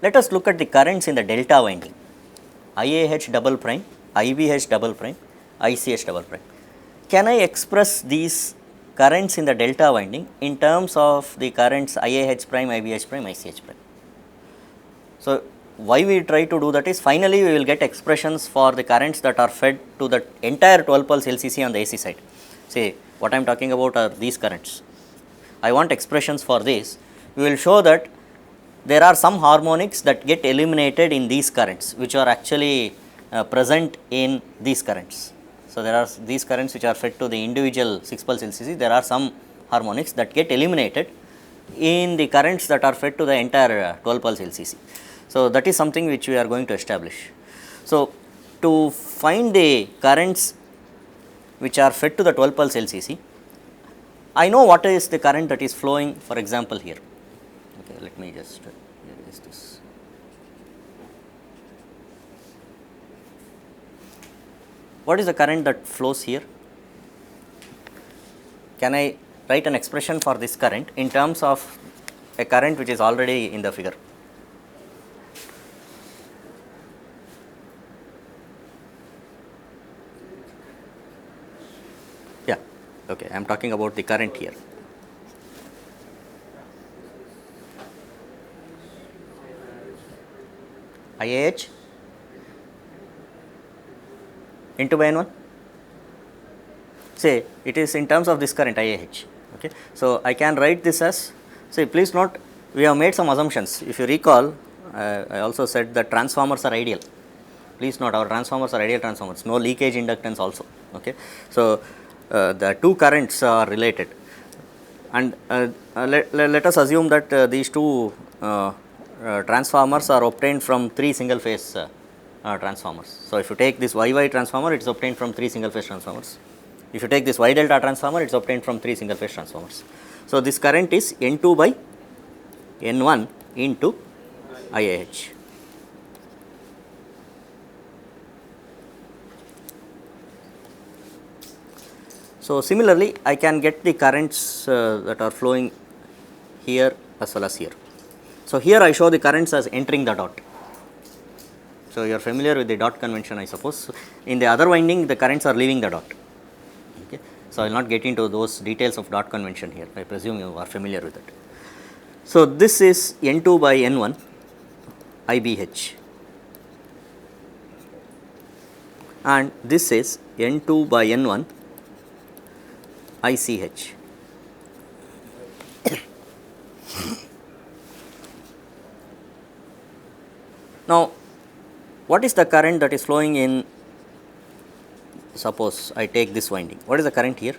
Let us look at the currents in the delta winding, IAH double prime, IBH double prime, ICH double prime. Can I express these currents in the delta winding in terms of the currents IAH prime, IBH prime, ICH prime? So, why we try to do that is finally we will get expressions for the currents that are fed to the entire 12 pulse LCC on the AC side. See, what I am talking about are these currents. I want expressions for this. We will show that there are some harmonics that get eliminated in these currents, which are actually present in these currents. So, there are these currents which are fed to the individual 6 pulse LCC, there are some harmonics that get eliminated in the currents that are fed to the entire 12 pulse LCC. So, that is something which we are going to establish. So, to find the currents which are fed to the 12 pulse LCC, I know what is the current that is flowing, for example, here. Okay, let me just erase this. What is the current that flows here? Can I write an expression for this current in terms of a current which is already in the figure? Yeah, okay, I am talking about the current here. IAH into by N1, say it is in terms of this current IAH. Okay. So, I can write this as, say please note we have made some assumptions. If you recall, I also said that transformers are ideal. Please note our transformers are ideal transformers, no leakage inductance also. Okay. So, the two currents are related, and let us assume that these two transformers are obtained from 3 single phase transformers. So, if you take this YY transformer, it is obtained from 3 single phase transformers. If you take this Y delta transformer, it is obtained from 3 single phase transformers. So, this current is N2 by N1 into IAH. So, similarly, I can get the currents that are flowing here as well as here. So, here I show the currents as entering the dot. So, you are familiar with the dot convention, I suppose. In the other winding, the currents are leaving the dot. Okay. So, I will not get into those details of dot convention here. I presume you are familiar with it. So, this is N2 by N1 IBH, and this is N2 by N1 ICH. Now, what is the current that is flowing in, suppose I take this winding, what is the current here?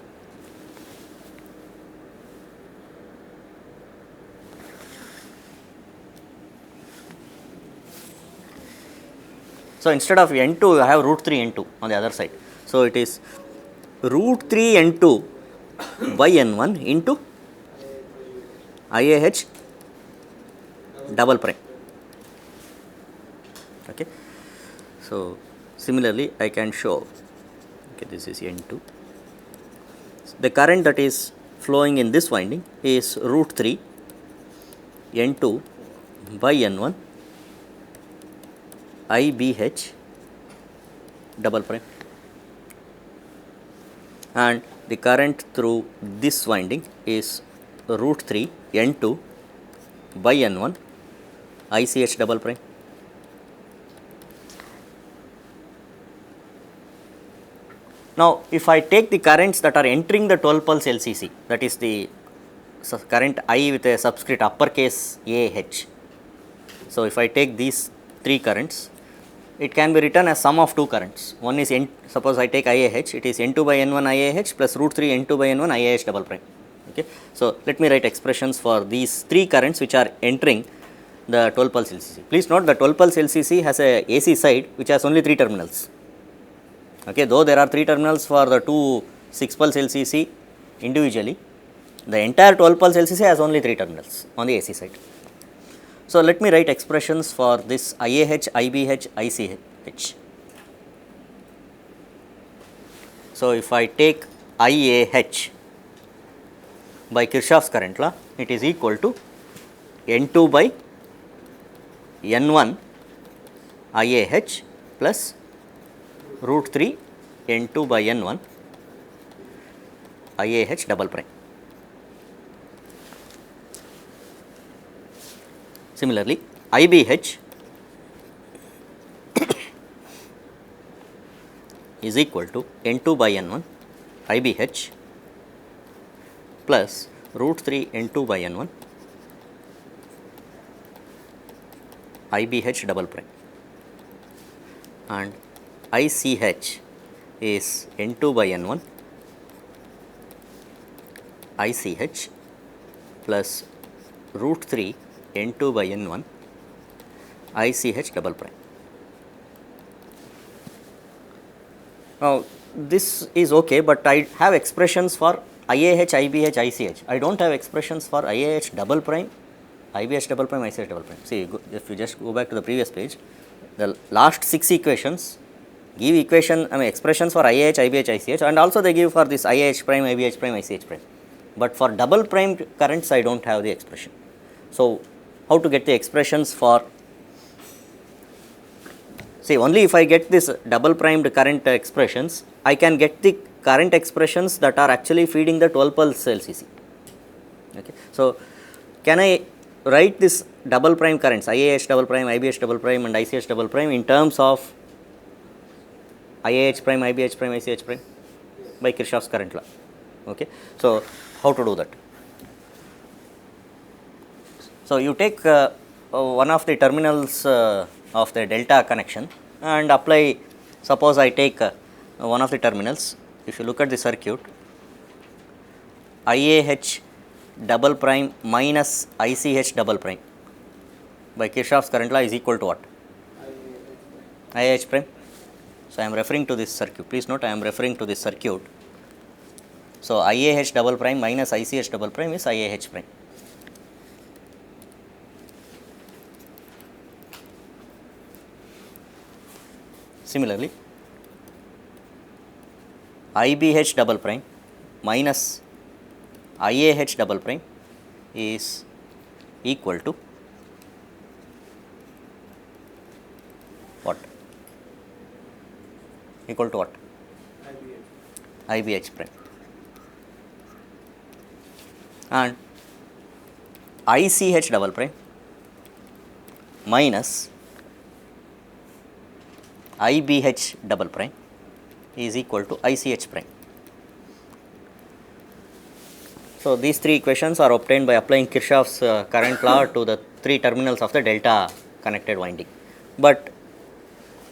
So, instead of N2, I have root 3 N2 on the other side. So, it is root 3 N2 by N1 into IAH double prime. Okay. So, similarly, I can show, okay, this is N2. The current that is flowing in this winding is root 3 N2 by N1 IBH double prime, and the current through this winding is root 3 N2 by N1 ICH double prime. Now, if I take the currents that are entering the 12 pulse LCC, that is the current I with a subscript uppercase AH. So, if I take these 3 currents, it can be written as sum of 2 currents. One is suppose I take IAH, it is N2 by N1 IAH plus root 3 N2 by N1 IAH double prime. Okay. So, let me write expressions for these 3 currents which are entering the 12 pulse LCC. Please note the 12 pulse LCC has a AC side which has only 3 terminals. Okay. Though there are 3 terminals for the 2 6 pulse LCC individually, the entire 12 pulse LCC has only 3 terminals on the AC side. So, let me write expressions for this IAH, IBH, ICH. So, if I take IAH by Kirchhoff's current law, it is equal to N2 by N1 IAH plus root 3 N2 by N1 IAH double prime. Similarly, IBH is equal to N2 by N1 IBH plus root 3 N2 by N1 IBH double prime, and ICH is N2 by N1 ICH plus root 3 N2 by N1 ICH double prime. Now, this is okay, but I have expressions for IAH, IBH, ICH. I do not have expressions for IAH double prime, IBH double prime, ICH double prime. See, if you just go back to the previous page, the last 6 equations give expressions for IAH, IBH, ICH, and also they give for this IAH prime, IBH prime, ICH prime. But for double primed currents, I do not have the expression. So, how to get the expressions for, see, only if I get this double primed current expressions, I can get the current expressions that are actually feeding the 12 pulse LCC. Okay. So, can I write this double prime currents IAH double prime, IBH double prime and ICH double prime in terms of IAH prime, IBH prime, ICH prime by Kirchhoff's current law? Okay. So, how to do that? So, you take one of the terminals of the delta connection and apply, suppose I take one of the terminals. If you look at the circuit, IAH double prime minus ICH double prime by Kirchhoff's current law is equal to what? IAH prime. So, I am referring to this circuit. Please note, I am referring to this circuit. So, IAH double prime minus ICH double prime is IAH prime. Similarly, IBH double prime minus IAH double prime is equal to what? Equal to what? IBH prime. And ICH double prime minus IBH double prime is equal to ICH prime. So, these 3 equations are obtained by applying Kirchhoff's current law to the 3 terminals of the delta connected winding. But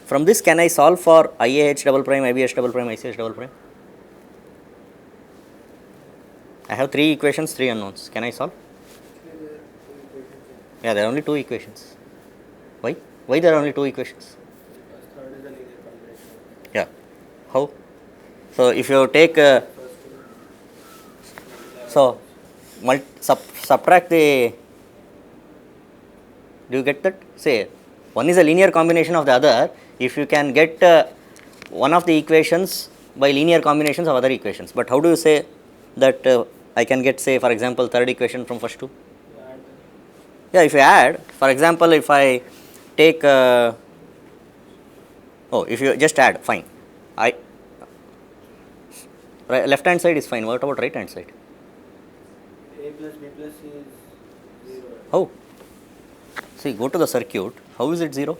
from this, can I solve for IAH double prime, IBH double prime, ICH double prime? I have 3 equations, 3 unknowns. Can I solve? Yeah, there are only 2 equations. Why? Why there are only 2 equations? Yeah. How? So, if you take subtract the, do you get that? Say, one is a linear combination of the other. If you can get one of the equations by linear combinations of other equations, but how do you say that I can get, say, for example, third equation from first 2? Yeah, if you add, for example, if I take, if you just add, fine. Left hand side is fine. What about right hand side? A plus B plus C is 0. How? See, go to the circuit. How is it 0?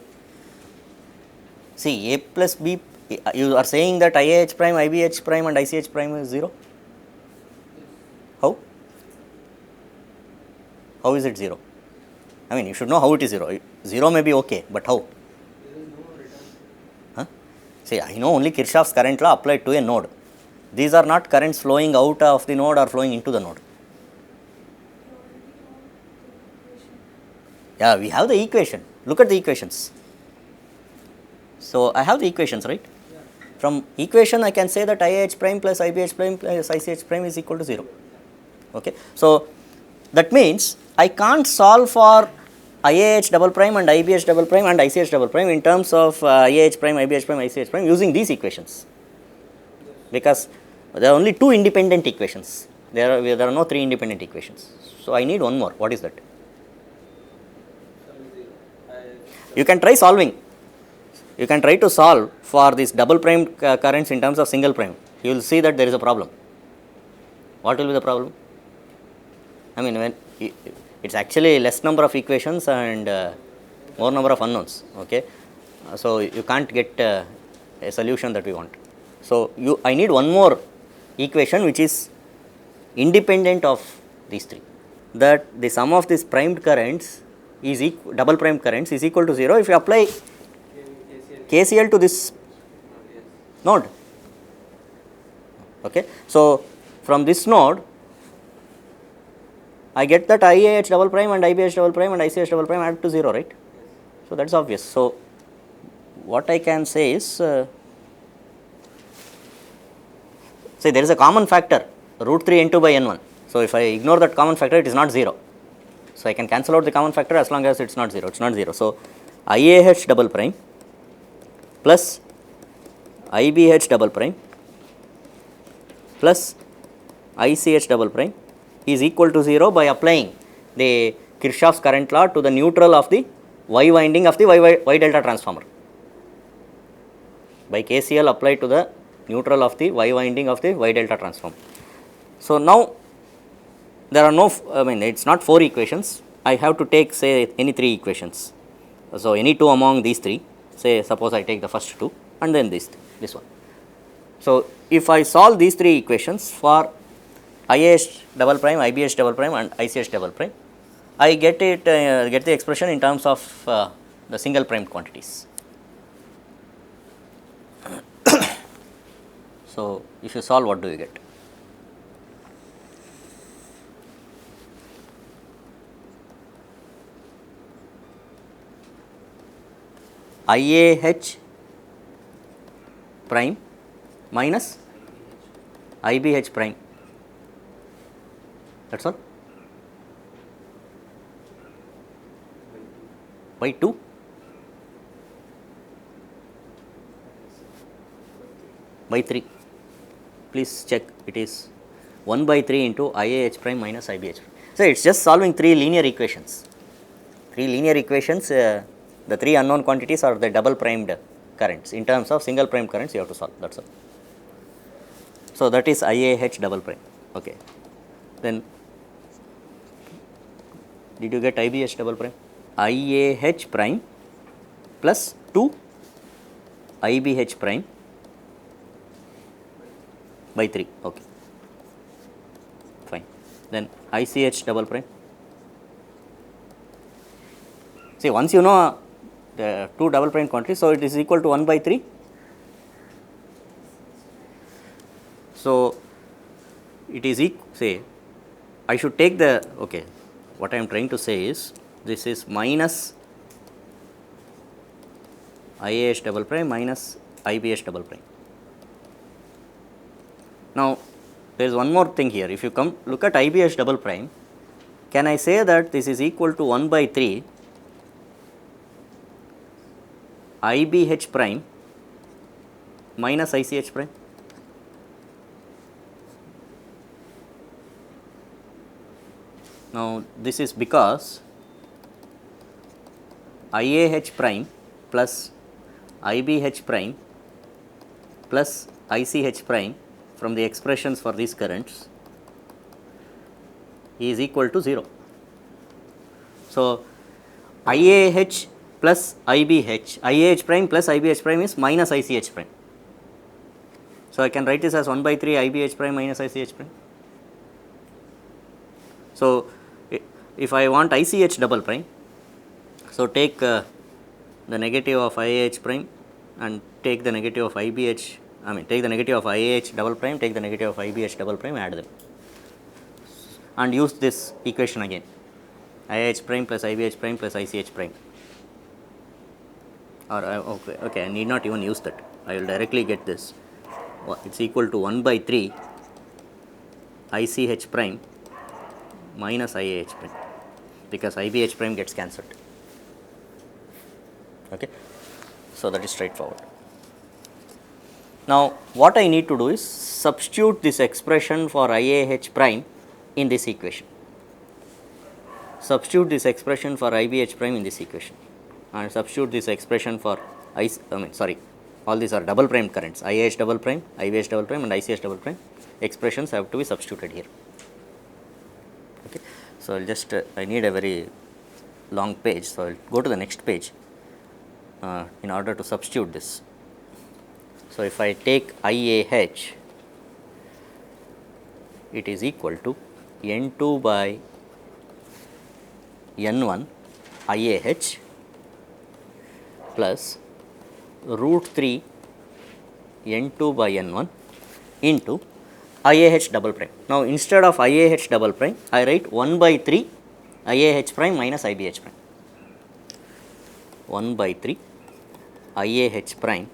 See, A plus B, you are saying that IAH prime, IBH prime and ICH prime is 0? How? How is it 0? I mean, you should know how it is 0. 0 may be okay, but how? There is no return. Huh? See, I know only Kirchhoff's current law applied to a node. These are not currents flowing out of the node or flowing into the node. Yeah, we have the equation. Look at the equations. So, I have the equations, right? Yeah. From equation, I can say that IAH prime plus IBH prime plus ICH prime is equal to 0. Okay. So, that means I can't solve for IAH double prime and IBH double prime and ICH double prime in terms of IAH prime, IBH prime, ICH prime using these equations, because there are only 2 independent equations. There are no 3 independent equations. So, I need one more. What is that? Some 0. You can try solving. You can try to solve for these double primed currents in terms of single prime. You will see that there is a problem. What will be the problem? I mean, when it's actually less number of equations and more number of unknowns. Okay, so you can't get a solution that we want. So I need one more equation which is independent of these three. That the sum of these primed currents is double primed currents is equal to 0 if you apply KCL to this node. Okay, so from this node I get that IAH double prime and IBH double prime and ICH double prime add to 0, right? So that is obvious. So what I can say is, say there is a common factor root 3 n2 by n1. So if I ignore that common factor, it is not 0. So I can cancel out the common factor as long as it is not 0. It is not 0. So IAH double prime plus IBH double prime plus ICH double prime is equal to 0 by applying the Kirchhoff's current law to the neutral of the Y winding of the Y delta transformer. By KCL applied to the neutral of the Y winding of the Y delta transformer. So now there are no, I mean it is not 4 equations, I have to take say any 3 equations. So any 2 among these 3, say suppose I take the first 2 and then this one. So if I solve these 3 equations for IAH double prime, IBH double prime and ICH double prime, I get it get the expression in terms of the single prime quantities. So if you solve, what do you get? IAH prime minus IBH prime, that is all, by 2. By 3. Please check, it is 1 by 3 into IAH prime minus IBH prime. So it is just solving 3 linear equations. 3 linear equations, the 3 unknown quantities are the double primed currents. In terms of single prime currents, you have to solve, that is all. So that is IAH double prime. Okay. Then did you get IBH double prime? IAH prime plus 2 IBH prime by 3. Okay, fine. Then ICH double prime. See, once you know the 2 double prime quantities, so it is equal to 1 by 3. So it is say I should take the, okay, what I am trying to say is this is minus IAH double prime minus IBH double prime. Now there is one more thing here. If you come look at IBH double prime, can I say that this is equal to 1 by 3 IBH prime minus ICH prime? Now this is because IAH prime plus IBH prime plus ICH prime from the expressions for these currents is equal to 0. So IAH plus IBH, IAH prime plus IBH prime is minus ICH prime. So I can write this as 1 by 3 IBH prime minus ICH prime. So if I want ICH double prime, so take the negative of IAH prime and take the negative of IBH, I mean take the negative of IAH double prime, take the negative of IBH double prime, add them and use this equation again, IAH prime plus IBH prime plus ICH prime, or okay, I need not even use that, I will directly get this, it is equal to 1 by 3 ICH prime minus IAH prime, because IBH prime gets cancelled. Okay. So that is straightforward. Now what I need to do is substitute this expression for IAH prime in this equation. Substitute this expression for IBH prime in this equation and substitute this expression for all these are double prime currents, IAH double prime, IBH double prime and ICH double prime expressions have to be substituted here. Okay. So, I will just I need a very long page. So, I will go to the next page in order to substitute this. So, if I take IAH, it is equal to N2 by N1 IAH plus root 3 N2 by N1 into IAH double prime. Now, instead of IAH double prime, I write 1 by 3 IAH prime minus IBH prime. 1 by 3 IAH prime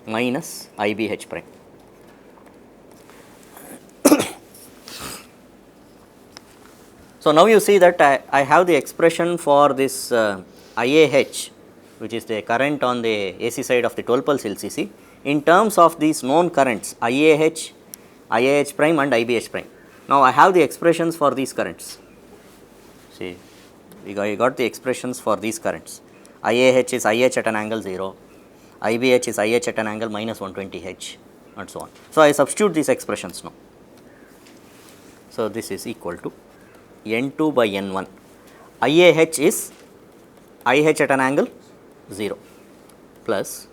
minus IBH prime. So, now you see that I have the expression for this IAH, which is the current on the AC side of the 12 pulse LCC, in terms of these known currents IAH, IAH prime and IBH prime. Now, I have the expressions for these currents. See, we got the expressions for these currents. IAH is IH at an angle 0, IBH is IH at an angle minus 120H and so on. So, I substitute these expressions now. So, this is equal to N2 by N1. IAH is IH at an angle 0 plus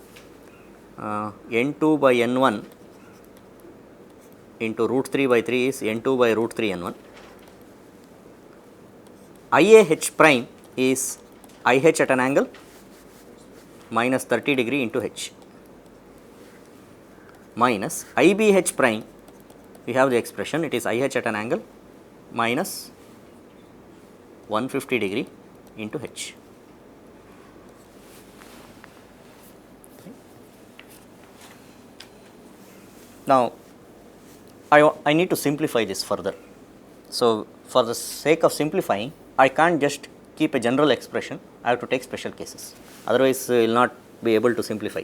N2 by N1 into root 3 by 3 is N2 by root 3 N1. IAH prime is IH at an angle minus 30 degree into H minus IBH prime, we have the expression, it is IH at an angle minus 150 degree into H. Now, I need to simplify this further. So, for the sake of simplifying, I can't just keep a general expression, I have to take special cases, otherwise we will not be able to simplify.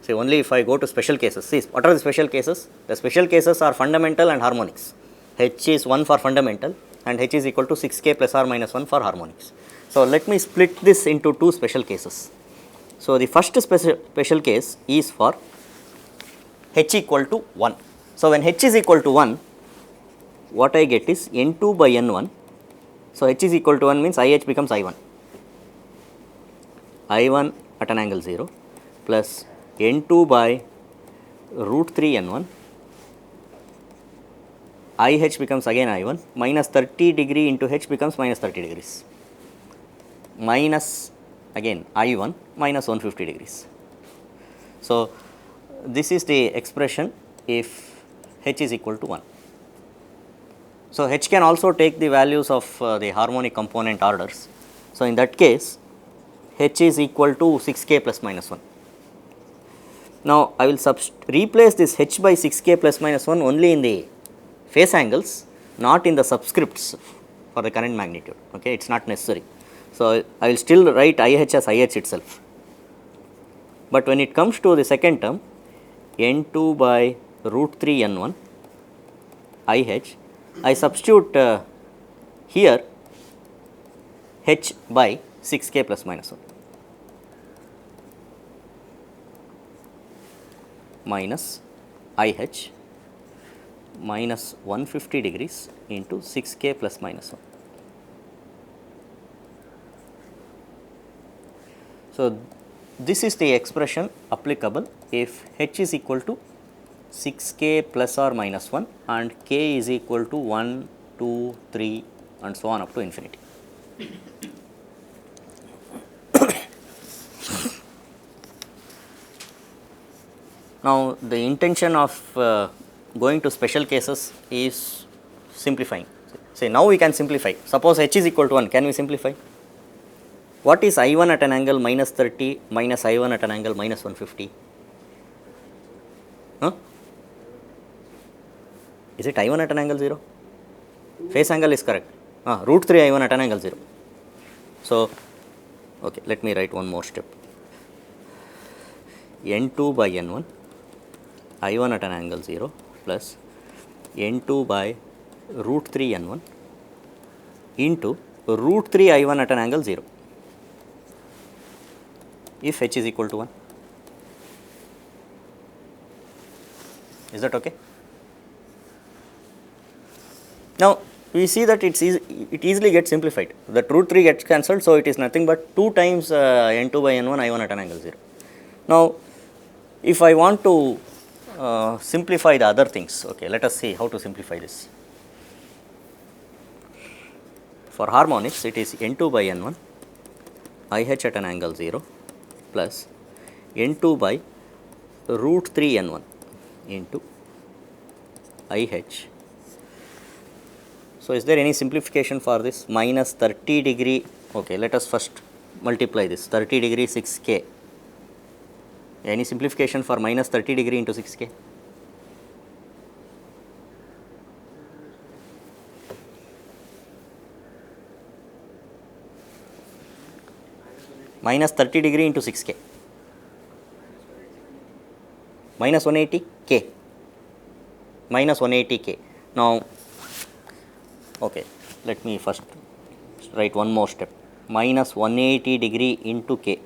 See, only if I go to special cases. See, what are the special cases? The special cases are fundamental and harmonics. H is 1 for fundamental and H is equal to 6k plus or minus 1 for harmonics. So, let me split this into two special cases. So, the first special case is for H equal to 1. So, when H is equal to 1, what I get is N2 by N1. So, H is equal to 1 means IH becomes I1. I1 at an angle 0 plus N2 by root 3 N1. IH becomes again I1 minus 30 degree into H becomes minus 30 degrees minus again I1 minus 150 degrees. So, this is the expression if H is equal to 1. So, H can also take the values of the harmonic component orders. So, in that case H is equal to 6k plus minus 1. Now, I will replace this H by 6k plus minus 1 only in the phase angles, not in the subscripts for the current magnitude, okay, it is not necessary. So, I will still write IH as IH itself, but when it comes to the second term N2 by root 3 N1 IH, I substitute here H by 6k plus minus 1 minus IH minus 150 degrees into 6k plus minus 1. So, this is the expression applicable if H is equal to 6k plus or minus 1 and k is equal to 1, 2, 3 and so on up to infinity. Now, the intention of going to special cases is simplifying. Say now we can simplify. Suppose H is equal to 1, can we simplify? What is I1 at an angle minus 30 minus I1 at an angle minus 150? Huh? Is it I1 at an angle 0? Phase angle is correct. Root 3 I1 at an angle 0. So, okay, let me write one more step. N2 by N1, I1 at an angle 0 plus N2 by root 3 N1 into root 3 I1 at an angle 0. if h is equal to 1. Is that okay? Now, we see that it easily gets simplified. The root 3 gets cancelled, so it is nothing but 2 times n2 by n1 I1 at an angle 0. Now, if I want to simplify the other things, okay, let us see how to simplify this. For harmonics, it is n2 by n1 IH at an angle 0 plus n2 by root 3 n1 into IH. So, is there any simplification for this? Minus 30 degree, okay, let us first multiply this 30 degree 6k. Any simplification for minus 30 degree into 6k? Minus 30 degree into 6k. Minus 180k. Minus 180k. Now, okay, let me first write one more step. Minus 180 degree into k.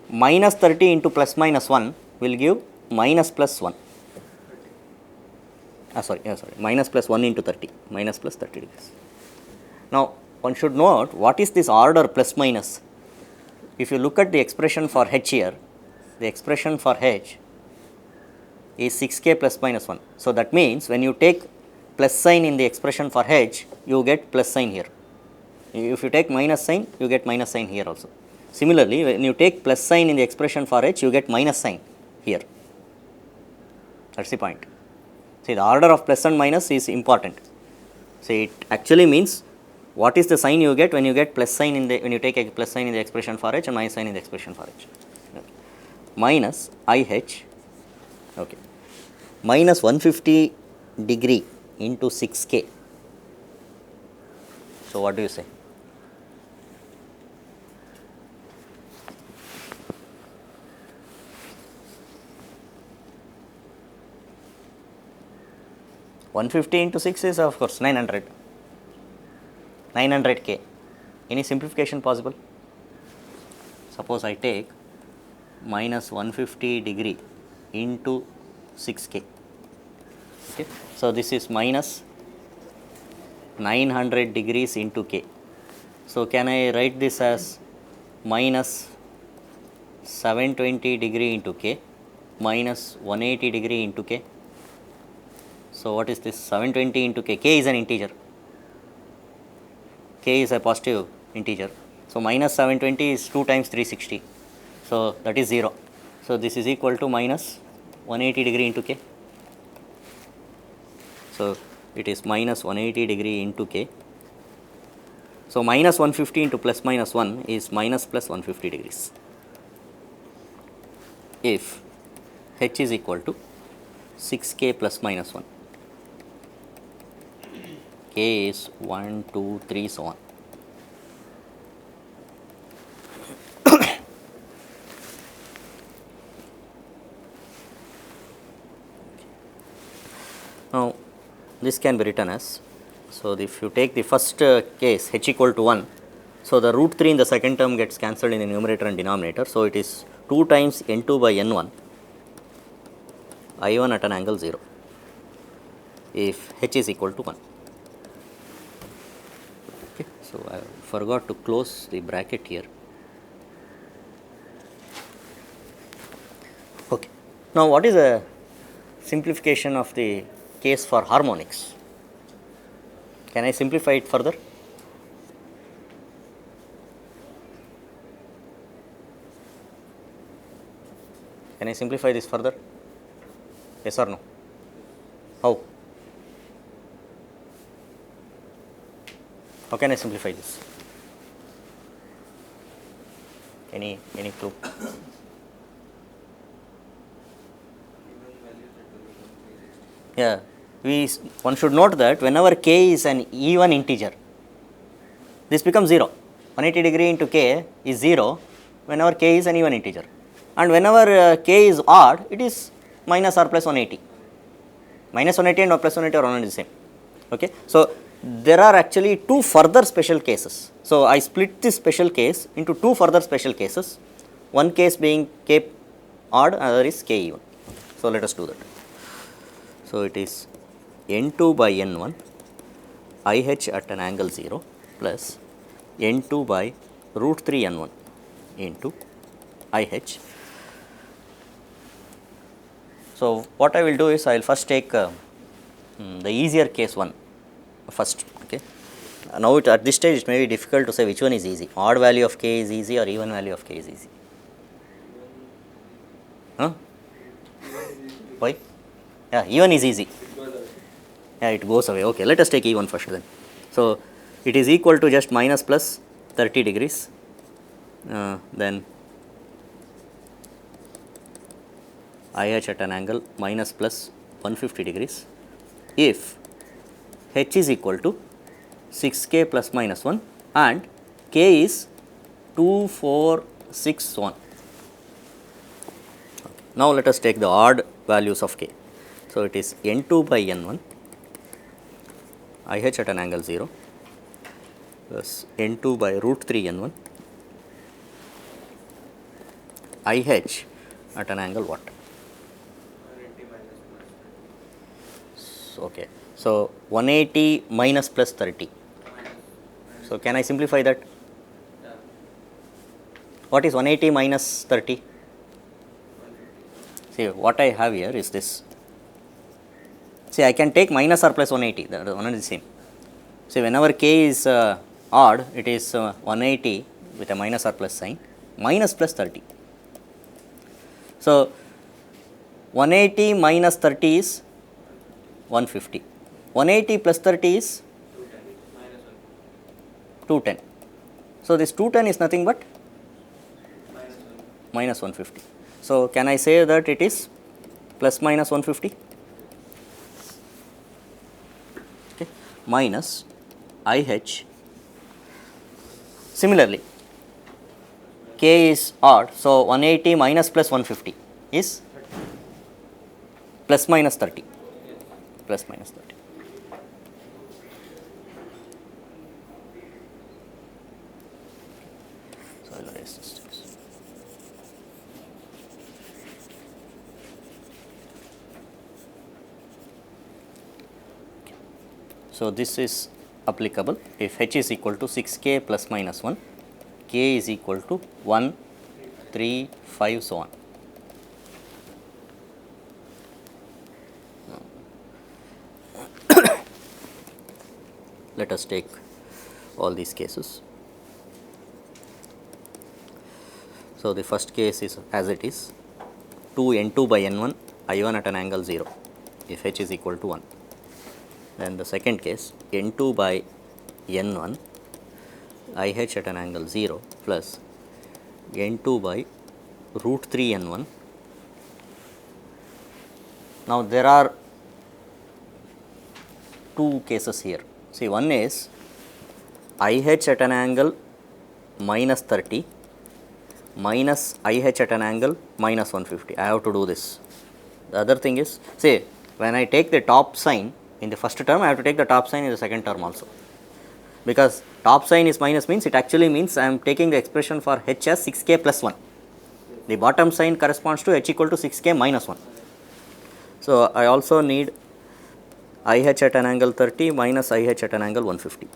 Minus 30 into plus minus 1 will give minus plus 1. Minus plus 1 into 30. Minus plus 30 degrees. Now, one should note what is this order plus minus. If you look at the expression for h here, the expression for h is 6k plus minus 1. So, that means when you take plus sign in the expression for h, you get plus sign here. If you take minus sign, you get minus sign here also. Similarly, when you take plus sign in the expression for h, you get minus sign here. That is the point. See, the order of plus and minus is important. See, it actually means what is the sign you get when you get plus sign in the, when you take a plus sign in the expression for h and minus sign in the expression for h. Okay. Minus IH, okay, minus 150 degree into 6k. So, what do you say? (150 into 6 is of course 900. 900k. Any simplification possible? Suppose I take minus 150 degree into 6k. Okay. So, this is minus 900 degrees into k. So, can I write this as minus 720 degree into k minus 180 degree into k? So, what is this 720 into k? K is an integer. K is a positive integer. So, minus 720 is 2 times 360. So, that is 0. So, this is equal to minus 180 degree into k. So, it is minus 180 degree into k. So, minus 150 into plus minus 1 is minus plus 150 degrees. If h is equal to 6k plus minus 1. K is 1, 2, 3, so on. Now, this can be written as, so if you take the first case h equal to 1, so the root 3 in the second term gets cancelled in the numerator and denominator. So, it is 2 times n2 by n1 I1 at an angle 0 if h is equal to 1. So, I forgot to close the bracket here. Okay. Now, what is a simplification of the case for harmonics? Can I simplify it further? Can I simplify this further? Yes or no? How? How can I simplify this? Any clue? Yeah, one should note that whenever k is an even integer, this becomes 0. 180 degree into k is 0 whenever k is an even integer, and whenever k is odd, it is minus or plus 180. Minus 180 and plus 180 are one and the same. Okay, so there are actually two further special cases. So, I split this special case into two further special cases, one case being k odd, other is k even. So, let us do that. So, it is n2 by n1 IH at an angle 0 plus n2 by root 3 n1 into IH. So, what I will do is I will first take the easier case one first. Okay. Now, at this stage it may be difficult to say which one is easy, odd value of k is easy or even value of k is easy. Huh? Why? Yeah, even is easy. Yeah, it goes away. Okay, let us take E1 first then. So, it is equal to just minus plus 30 degrees, then IH at an angle minus plus 150 degrees if H is equal to 6k plus minus 1 and k is 2461. Okay. Now, let us take the odd values of k. So, it is n2 by n1 IH at an angle 0 plus n2 by root 3 n1 IH at an angle what? Okay. So, 180 minus plus 30. So, can I simplify that? What is 180 minus 30? See, what I have here is this. See, I can take minus or plus 180, the one is the same. See, whenever k is odd, it is 180 with a minus or plus sign, minus plus 30. So, 180 minus 30 is 150. 180 plus 30 is 210. So, this 210 is nothing but minus 150. So, can I say that it is plus minus 150? Okay. Minus IH. Similarly, k is odd. So, 180 minus plus 150 is plus minus 30. Plus minus 30. So, I will erase this. So, this is applicable if H is equal to 6k plus minus 1, k is equal to 1, 3, 5, so on. Let us take all these cases. So, the first case is as it is 2 n2 by n1 I1 at an angle 0 if H is equal to 1. Then the second case n2 by n1 IH at an angle 0 plus n2 by root 3 n1. Now, there are two cases here. See, one is IH at an angle minus 30 minus IH at an angle minus 150. I have to do this. The other thing is, say, when I take the top sign in the first term, I have to take the top sign in the second term also. Because top sign is minus means it actually means I am taking the expression for H as 6k plus 1. The bottom sign corresponds to H equal to 6k minus 1. So, I also need IH at an angle 30 minus IH at an angle 150.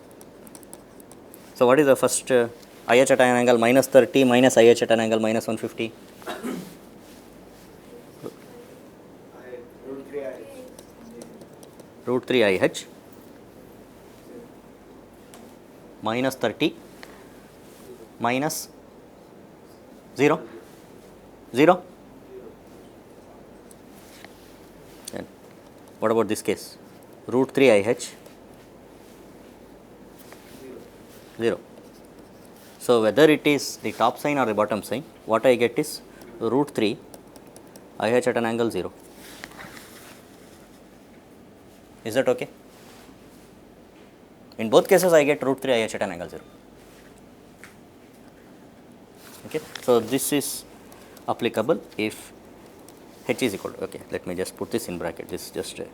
So, what is the first IH at an angle minus 30 minus IH at an angle minus 150? Root 3 IH minus 30 minus 0, 0. Then what about this case? Root 3 IH 0. So, whether it is the top sign or the bottom sign, what I get is root 3 IH at an angle 0. Is that okay? In both cases, I get root 3 IH at an angle 0. Okay. So, this is applicable if H is equal to, okay, let me just put this in bracket, this is just a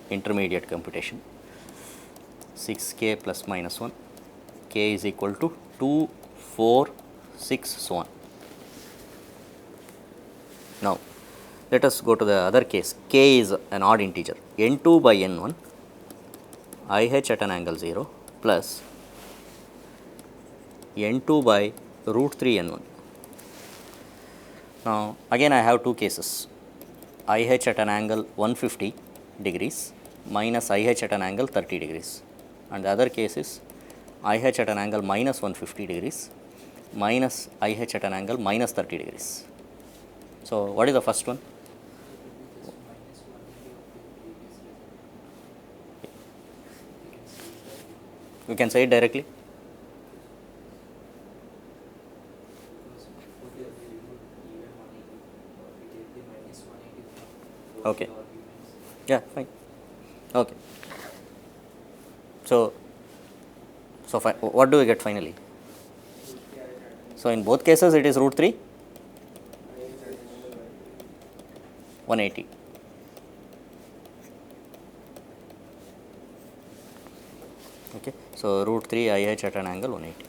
intermediate computation. 6k plus minus 1, k is equal to 2, 4, 6, so on. Now, let us go to the other case. K is an odd integer. N2 by N1 IH at an angle 0 plus N2 by root 3 N1. Now, again I have two cases, IH at an angle 150 degrees minus IH at an angle 30 degrees, and the other case is IH at an angle minus 150 degrees minus IH at an angle minus 30 degrees. So, what is the first one? You can say it directly. Okay. Yeah, fine. Okay. So what do we get finally? So, in both cases it is root 3, 180. Okay. So, root 3 IH at an angle 180.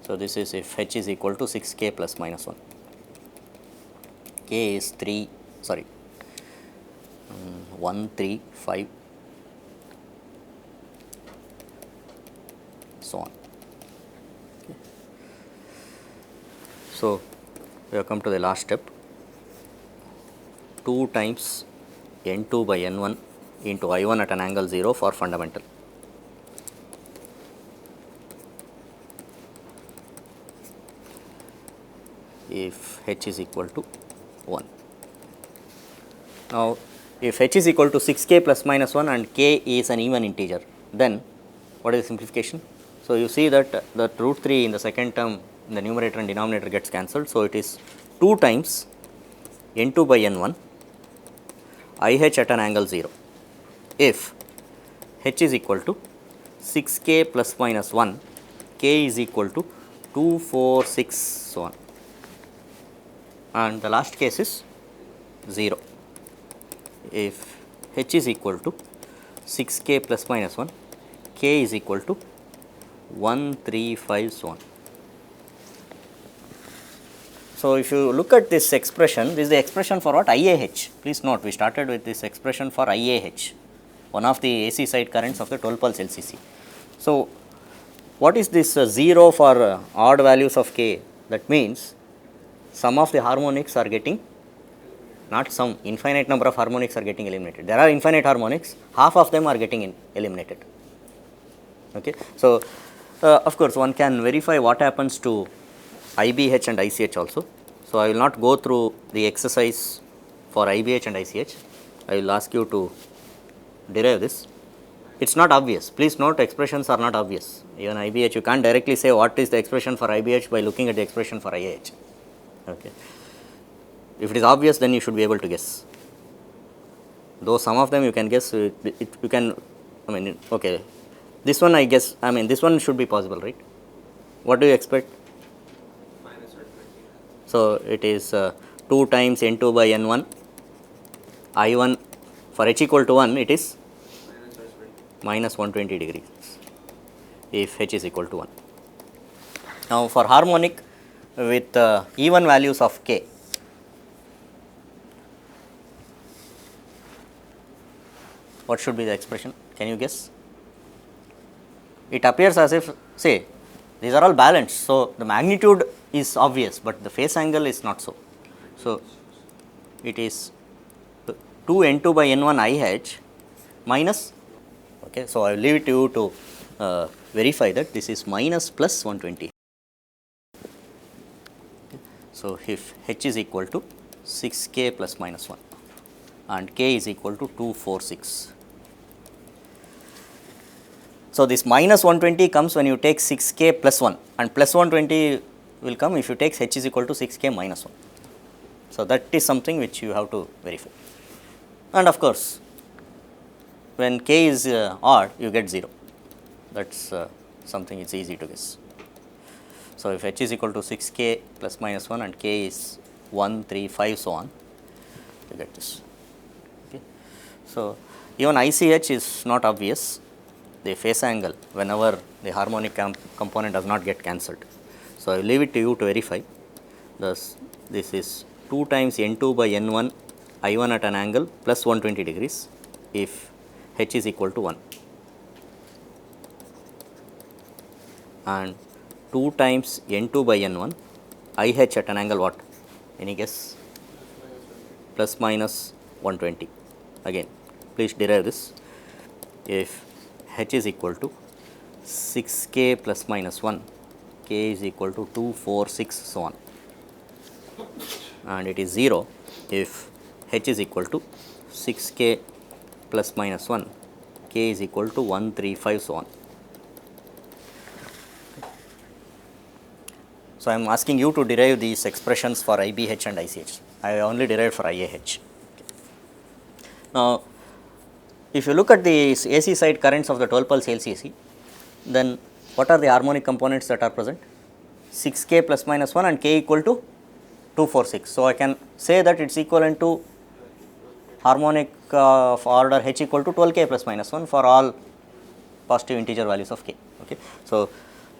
So, this is if H is equal to 6k plus minus 1. K is 1, 3, 5, so on. Okay. So, we have come to the last step. 2 times N2 by N1 into I1 at an angle 0 for fundamental. If H is equal to 1. Now, if H is equal to 6k plus minus 1 and k is an even integer, then what is the simplification? So, you see that the root 3 in the second term in the numerator and denominator gets cancelled. So, it is 2 times N2 by N1 IH at an angle 0 if H is equal to 6k plus minus 1, k is equal to 2, 4, 6, so on, and the last case is 0 if H is equal to 6k plus minus 1, k is equal to 1, 3, 5, so on. So, if you look at this expression, this is the expression for what? IAH. Please note, we started with this expression for IAH, one of the AC side currents of the 12 pulse LCC. So, what is this 0 for odd values of k? That means some of the harmonics are getting, not some, infinite number of harmonics are getting eliminated. There are infinite harmonics, half of them are getting eliminated. Okay. So, of course, one can verify what happens to IBH and ICH also. So, I will not go through the exercise for IBH and ICH. I will ask you to derive this. It is not obvious. Please note, expressions are not obvious. Even IBH, you can't directly say what is the expression for IBH by looking at the expression for IAH. Okay. If it is obvious, then you should be able to guess. Though some of them you can guess, you can, okay. This one I guess, this one should be possible, right? What do you expect? So, it is 2 times N2 by N1, I1 for H equal to 1, it is minus 120 degrees if H is equal to 1. Now, for harmonic with even values of k, what should be the expression? Can you guess? It appears as if, say, these are all balanced. So, the magnitude is obvious, but the phase angle is not so. So, it is 2 N2 by N1 IH minus, okay. So, I will leave it to you to verify that this is minus plus 120. Okay. So, if H is equal to 6k plus minus 1 and k is equal to 246. So, this minus 120 comes when you take 6k plus 1 and plus 120 will come if you take H is equal to 6k minus 1. So, that is something which you have to verify, and of course, when k is odd you get 0, that is something it is easy to guess. So, if H is equal to 6k plus minus 1 and k is 1, 3, 5, so on, you get this. Okay. So, Even ICH is not obvious, the phase angle whenever the harmonic component does not get cancelled. So, I will leave it to you to verify. Thus, this is 2 times n2 by n1 I1 at an angle plus 120 degrees if h is equal to 1, and 2 times n2 by n1 IH at an angle what? Any guess? Plus minus 120. Again, please derive this. If h is equal to 6k plus minus 1, k is equal to 2, 4, 6, so on, and it is 0 if h is equal to 6k plus minus 1, k is equal to 1, 3, 5, so on. So, I am asking you to derive these expressions for IBH and ICH. I only derived for IAH. Now, if you look at the AC side currents of the 12 pulse LCC, then what are the harmonic components that are present? 6k plus minus 1 and k equal to 246. So, I can say that it is equivalent to harmonic of order h equal to 12k plus minus 1 for all positive integer values of k. Okay. So,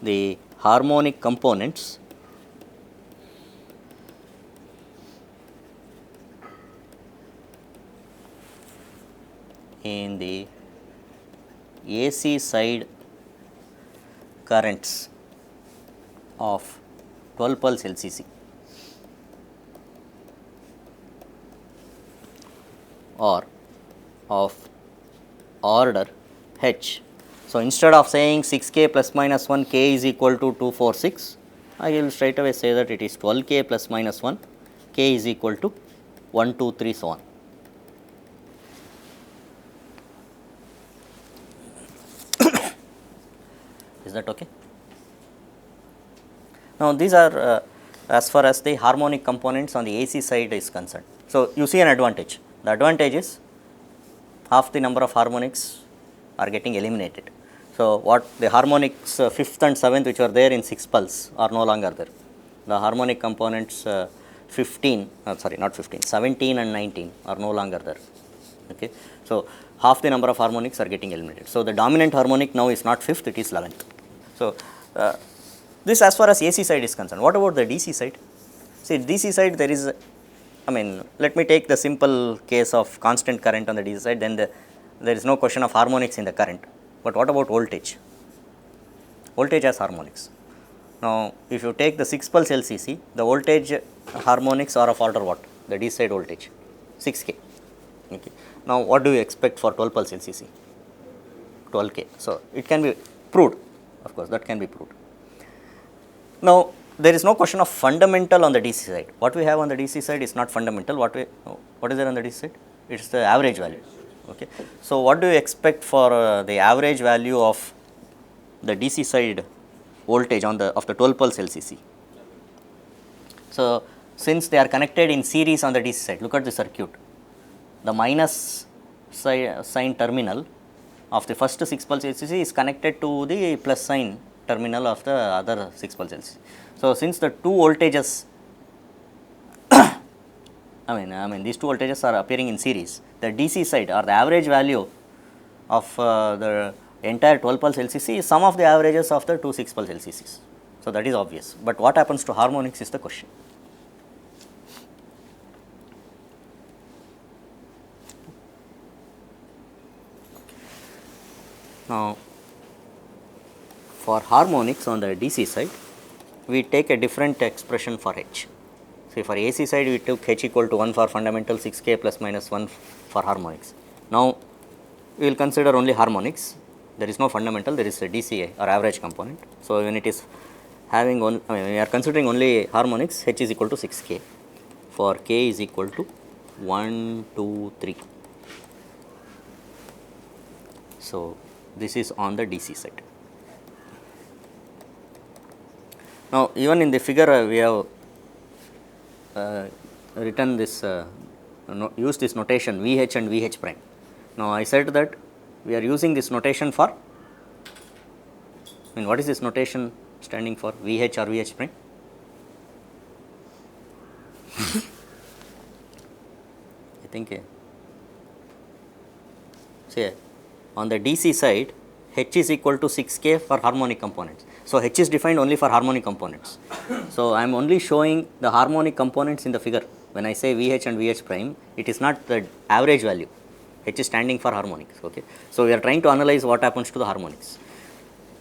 the harmonic components in the AC side currents of 12 pulse LCC or of order h. So, instead of saying 6k plus minus 1 k is equal to 246, I will straight away say that it is 12k plus minus 1 k is equal to 1, 2, 3, so on. Is that okay? Now, these are as far as the harmonic components on the AC side is concerned. So, you see an advantage. The advantage is half the number of harmonics are getting eliminated. So, what the harmonics 5th and 7th which were there in 6 pulse are no longer there. The harmonic components 17 and 19 are no longer there. Okay. So, half the number of harmonics are getting eliminated. So, the dominant harmonic now is not 5th, it is 11th. So, this as far as AC side is concerned. What about the DC side? See, DC side there is, let me take the simple case of constant current on the DC side, then there is no question of harmonics in the current. But what about voltage? Voltage has harmonics. Now, if you take the 6 pulse LCC, the voltage harmonics are of order what? The DC side voltage, 6k. Okay. Now, what do you expect for 12 pulse LCC? 12k. So, it can be proved, of course, that can be proved. Now, there is no question of fundamental on the DC side. What we have on the DC side is not fundamental. What is there on the DC side? It is the average value. Okay. So, what do you expect for the average value of the DC side voltage on the of the 12 pulse LCC? So, since they are connected in series on the DC side, look at the circuit. The minus sign terminal of the first 6 pulse LCC is connected to the plus sign terminal of the other 6 pulse LCC. So, since the two voltages these two voltages are appearing in series, the DC side or the average value of the entire 12 pulse LCC is sum of the averages of the two 6 pulse LCCs. So, that is obvious, but what happens to harmonics is the question. Now, for harmonics on the DC side, we take a different expression for h. So, for AC side we took h equal to 1 for fundamental, 6k plus minus 1 for harmonics. Now, we will consider only harmonics, there is no fundamental, there is a DC or average component. So, when it is having one, we are considering only harmonics, h is equal to 6k, for k is equal to 1, 2, 3. So, this is on the DC side. Now, even in the figure we have written this, use this notation VH and VH prime. Now, I said that we are using this notation for, what is this notation standing for, VH or VH prime? I think, say on the DC side H is equal to 6k for harmonic components. So, H is defined only for harmonic components. So, I am only showing the harmonic components in the figure. When I say VH and VH prime, it is not the average value, H is standing for harmonics. Okay. So, we are trying to analyze what happens to the harmonics.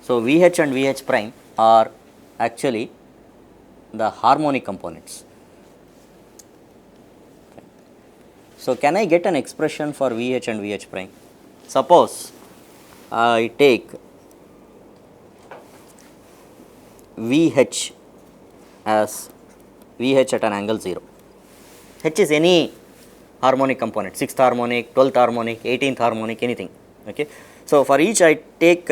So, VH and VH prime are actually the harmonic components. So, can I get an expression for VH and VH prime? Suppose I take VH as VH at an angle 0. H is any harmonic component, 6th harmonic, 12th harmonic, 18th harmonic, anything. Okay. So, for each I take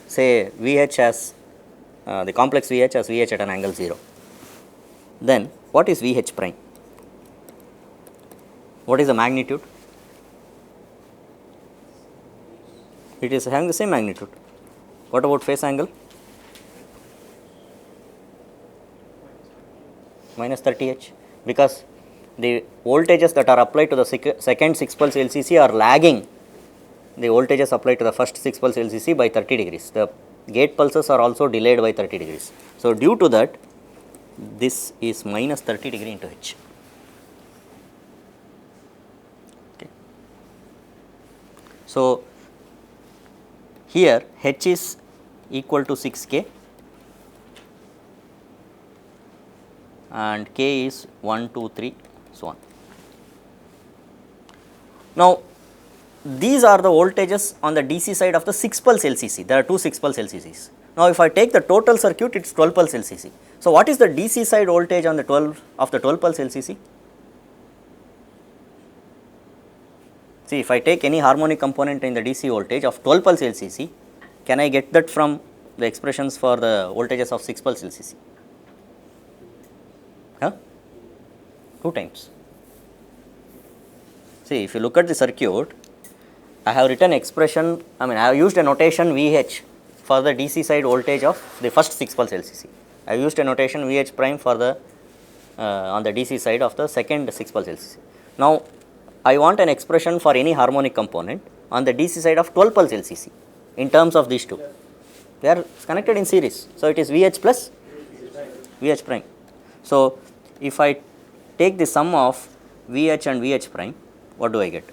say VH as the complex VH as VH at an angle 0. Then what is VH prime? What is the magnitude? It is having the same magnitude. What about phase angle? Minus 30H, because the voltages that are applied to the second 6 pulse LCC are lagging the voltages applied to the first 6 pulse LCC by 30 degrees. The gate pulses are also delayed by 30 degrees. So, due to that, this is minus 30 degree into H. Okay. So, here H is equal to 6k and k is 1, 2, 3, so on. Now, these are the voltages on the DC side of the 6 pulse LCC. There are 2 6 pulse LCCs. Now, if I take the total circuit, it is 12 pulse LCC. So, what is the DC side voltage on the 12 pulse LCC? See, if I take any harmonic component in the DC voltage of 12 pulse LCC, can I get that from the expressions for the voltages of 6 pulse LCC? Huh? 2 times. See, if you look at the circuit, I have written expression, I have used a notation VH for the DC side voltage of the first 6 pulse LCC. I have used a notation VH prime for the on the DC side of the second 6 pulse LCC. Now, I want an expression for any harmonic component on the DC side of 12 pulse LCC in terms of these two. They are connected in series. So, it is VH plus VH prime. So, if I take the sum of VH and VH prime, what do I get?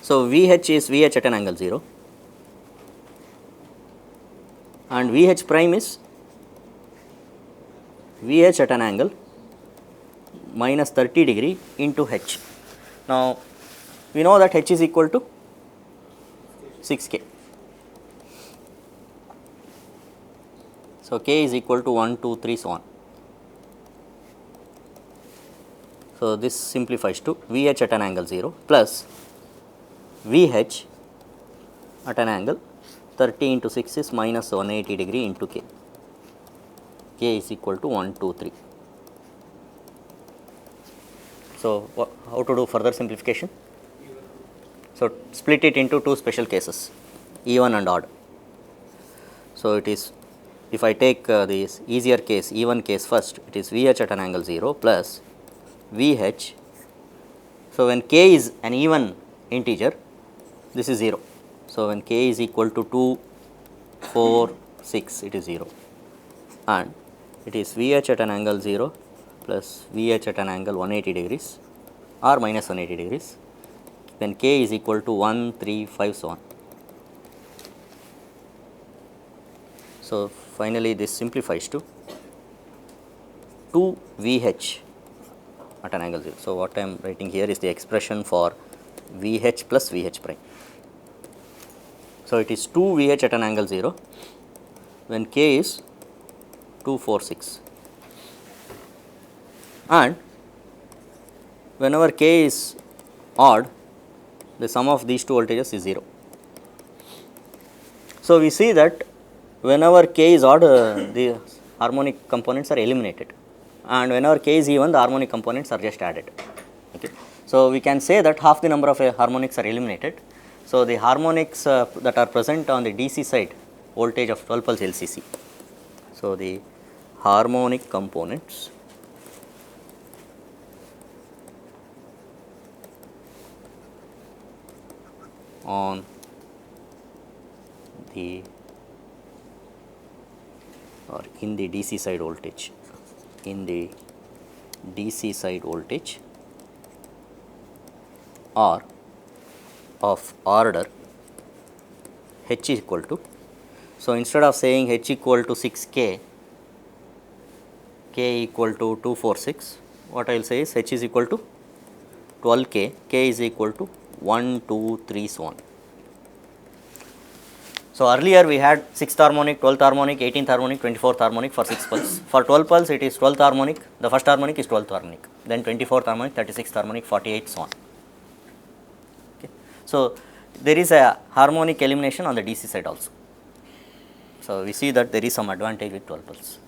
So, VH is VH at an angle 0 and VH prime is VH at an angle minus 30 degree into H. Now, we know that H is equal to 6k. So, k is equal to 1, 2, 3, so on. So, this simplifies to VH at an angle 0 plus VH at an angle 30 into 6 is minus 180 degree into k. K is equal to 1, 2, 3. So, how to do further simplification? So, split it into 2 special cases, even and odd. So, it is, if I take this easier case, even case first, it is VH at an angle 0 plus VH. So, when k is an even integer, this is 0. So, when k is equal to 2, 4, 6, it is 0, and it is VH at an angle 0 plus VH at an angle 180 degrees or minus 180 degrees, then k is equal to 1, 3, 5, so on. So, finally, this simplifies to 2 VH at an angle 0. So, what I am writing here is the expression for VH plus VH prime. So, it is 2 VH at an angle 0 when k is 2, 4, 6, and whenever k is odd, the sum of these two voltages is 0. So, we see that whenever k is odd, the harmonic components are eliminated, and whenever k is even, the harmonic components are just added. Okay. So, we can say that half the number of harmonics are eliminated. So, the harmonics that are present on the DC side voltage of 12 pulse LCC. So, the harmonic components on the or in the DC side voltage, in the DC side voltage are of order H equal to, so instead of saying H equal to 6K, K equal to 246, what I will say is H is equal to 12K, K is equal to 1, 2, 3, so on. So earlier we had 6th harmonic, 12th harmonic, 18th harmonic, 24th harmonic for 6 pulse. For 12 pulse it is 12th harmonic, the first harmonic is 12th harmonic, then 24th harmonic, 36th harmonic, 48, so on. Okay. So there is a harmonic elimination on the DC side also. So we see that there is some advantage with 12 pulse.